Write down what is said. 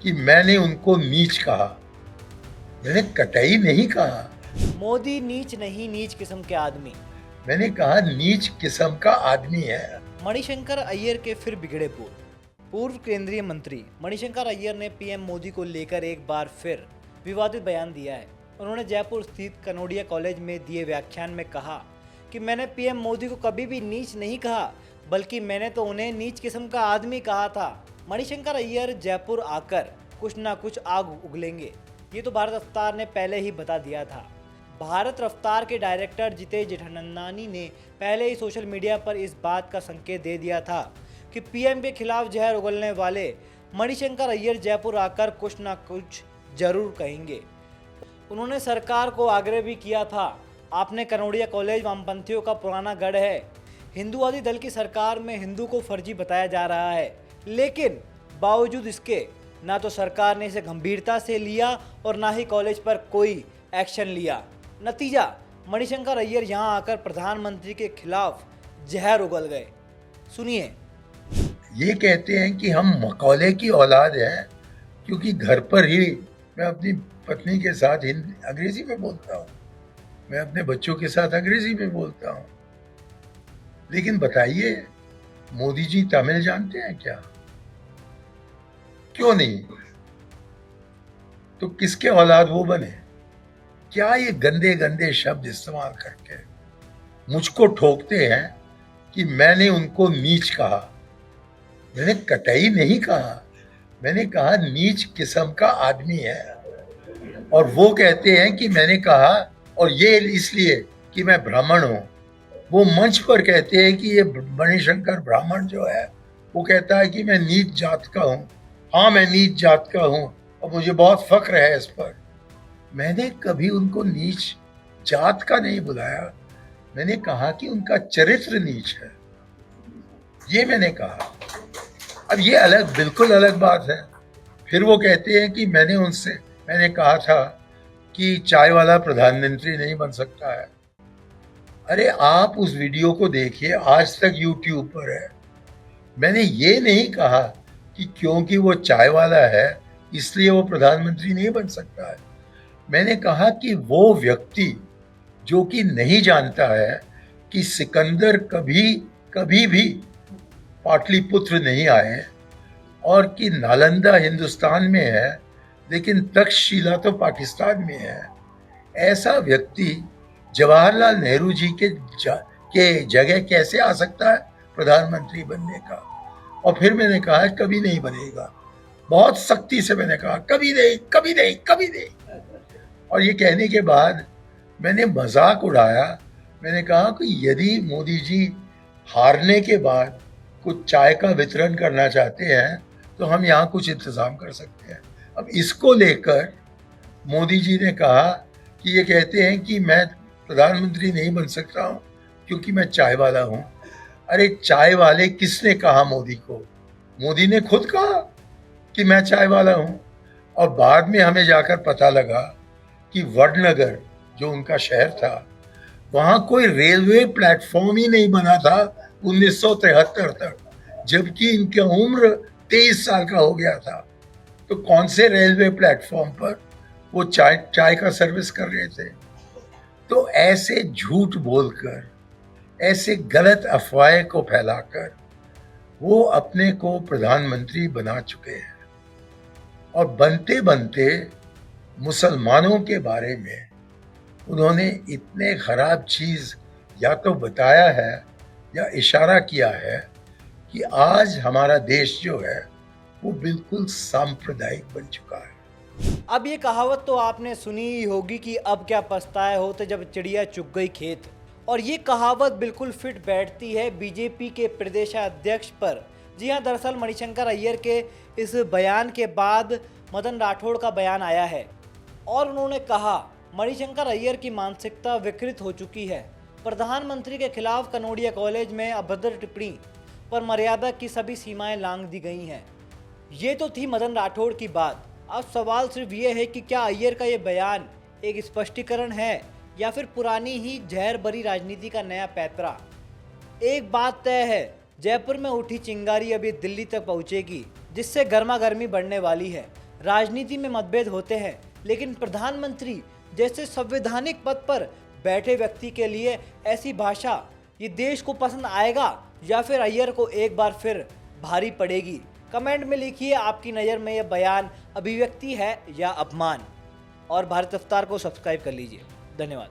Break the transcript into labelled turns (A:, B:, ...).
A: कि मैंने उनको नीच कहा। मैंने कतई नहीं कहा।
B: मोदी नीच नहीं, नीच किस्म के आदमी।
A: मैंने कहा नीच किस्म का आदमी है।
B: मणिशंकर अय्यर के फिर बिगड़े बोल। पूर्व केंद्रीय मंत्री मणिशंकर अय्यर ने पीएम मोदी को लेकर एक बार फिर विवादित बयान दिया है। उन्होंने जयपुर स्थित कनोडिया कॉलेज में दिए व्याख्यान में कहा कि मैंने पीएम मोदी को कभी भी नीच नहीं कहा, बल्कि मैंने तो उन्हें नीच किस्म का आदमी कहा था। मणिशंकर अय्यर जयपुर आकर कुछ ना कुछ आग उगलेंगे, ये तो भारत रफ्तार ने पहले ही बता दिया था। भारत रफ्तार के डायरेक्टर जितेश जेठानंदानी ने पहले ही सोशल मीडिया पर इस बात का संकेत दे दिया था कि पीएम के खिलाफ जहर उगलने वाले मणिशंकर अय्यर जयपुर आकर कुछ ना कुछ जरूर कहेंगे। उन्होंने सरकार को आग्रह भी किया था, आपने कनोडिया कॉलेज वामपंथियों का पुराना गढ़ है। हिंदूवादी दल की सरकार में हिंदू को फर्जी बताया जा रहा है, लेकिन बावजूद इसके ना तो सरकार ने इसे गंभीरता से लिया और ना ही कॉलेज पर कोई एक्शन लिया। नतीजा, मणिशंकर अय्यर यहां आकर प्रधानमंत्री के खिलाफ जहर उगल गए। सुनिए।
A: ये कहते हैं कि हम मकौले की औलाद हैं, क्योंकि घर पर ही मैं अपनी पत्नी के साथ अंग्रेजी में बोलता हूँ, मैं अपने बच्चों के साथ अंग्रेजी में बोलता हूँ। लेकिन बताइए, मोदी जी तमिल जानते हैं क्या? क्यों नहीं? तो किसके औलाद वो बने? क्या ये गंदे गंदे शब्द इस्तेमाल करके मुझको ठोकते हैं कि मैंने उनको नीच कहा? मैंने कतई नहीं कहा। मैंने कहा नीच किस्म का आदमी है। और वो कहते हैं कि मैंने कहा, और ये इसलिए कि मैं ब्राह्मण हूं। वो मंच पर कहते हैं कि ये मणिशंकर ब्राह्मण जो है, वो कहता है कि मैं नीच जात का हूं। हाँ, मैं नीच जात का हूं और मुझे बहुत फक्र है इस पर। मैंने कभी उनको नीच जात का नहीं बुलाया। मैंने कहा कि उनका चरित्र नीच है, ये मैंने कहा। अब ये अलग, बिल्कुल अलग बात है। फिर वो कहते हैं कि मैंने कहा था कि चाय वाला प्रधानमंत्री नहीं बन सकता है। अरे आप उस वीडियो को देखिए, आज तक यूट्यूब पर है। मैंने ये नहीं कहा कि क्योंकि वो चाय वाला है इसलिए वो प्रधानमंत्री नहीं बन सकता है। मैंने कहा कि वो व्यक्ति जो कि नहीं जानता है कि सिकंदर कभी भी पाटलिपुत्र नहीं आए, और कि नालंदा हिंदुस्तान में है लेकिन तक्षशिला तो पाकिस्तान में है, ऐसा व्यक्ति जवाहरलाल नेहरू जी के जगह कैसे आ सकता है प्रधानमंत्री बनने का? और फिर मैंने कहा कभी नहीं बनेगा। बहुत सख्ती से मैंने कहा कभी नहीं, कभी नहीं, कभी नहीं। और ये कहने के बाद मैंने मजाक उड़ाया। मैंने कहा कि यदि मोदी जी हारने के बाद कुछ चाय का वितरण करना चाहते हैं तो हम यहाँ कुछ इंतजाम कर सकते हैं। अब इसको लेकर मोदी जी ने कहा कि ये कहते हैं कि मैं प्रधानमंत्री नहीं बन सकता हूँ क्योंकि मैं चाय वाला हूँ। अरे चाय वाले किसने कहा मोदी को? मोदी ने खुद कहा कि मैं चाय वाला हूँ। और बाद में हमें जाकर पता लगा कि वडनगर जो उनका शहर था, वहां कोई रेलवे प्लेटफॉर्म ही नहीं बना था 1973 तक, जबकि इनकी उम्र 23 साल का हो गया था। तो कौन से रेलवे प्लेटफॉर्म पर वो चाय का सर्विस कर रहे थे? तो ऐसे झूठ बोलकर, ऐसे गलत अफवाहें को फैलाकर वो अपने को प्रधानमंत्री बना चुके हैं। और बनते बनते मुसलमानों के बारे में उन्होंने इतने खराब चीज या तो बताया है या इशारा किया है कि आज हमारा देश जो है वो बिल्कुल सांप्रदायिक बन चुका है।
B: अब ये कहावत तो आपने सुनी ही होगी कि अब क्या पछताए होते जब चिड़िया चुग गई खेत। और ये कहावत बिल्कुल फिट बैठती है बीजेपी के प्रदेशाध्यक्ष पर। जी हाँ, दरअसल मणिशंकर अय्यर के इस बयान के बाद मदन राठौड़ का बयान आया है और उन्होंने कहा मणिशंकर अय्यर की मानसिकता विकृत हो चुकी है। प्रधानमंत्री के खिलाफ कनोडिया कॉलेज में अभद्र टिप्पणी पर मर्यादा की सभी सीमाएं लांघ दी गई हैं। ये तो थी मदन राठौड़ की बात। अब सवाल सिर्फ ये है कि क्या अय्यर का ये बयान एक स्पष्टीकरण है या फिर पुरानी ही जहर भरी राजनीति का नया पैतरा। एक बात तय है, जयपुर में उठी चिंगारी अभी दिल्ली तक पहुंचेगी, जिससे गर्मा गर्मी बढ़ने वाली है। राजनीति में मतभेद होते हैं, लेकिन प्रधानमंत्री जैसे संवैधानिक पद पर बैठे व्यक्ति के लिए ऐसी भाषा ये देश को पसंद आएगा या फिर अय्यर को एक बार फिर भारी पड़ेगी? कमेंट में लिखिए, आपकी नज़र में यह बयान अभिव्यक्ति है या अपमान। और भारत अवतार को सब्सक्राइब कर लीजिए। धन्यवाद।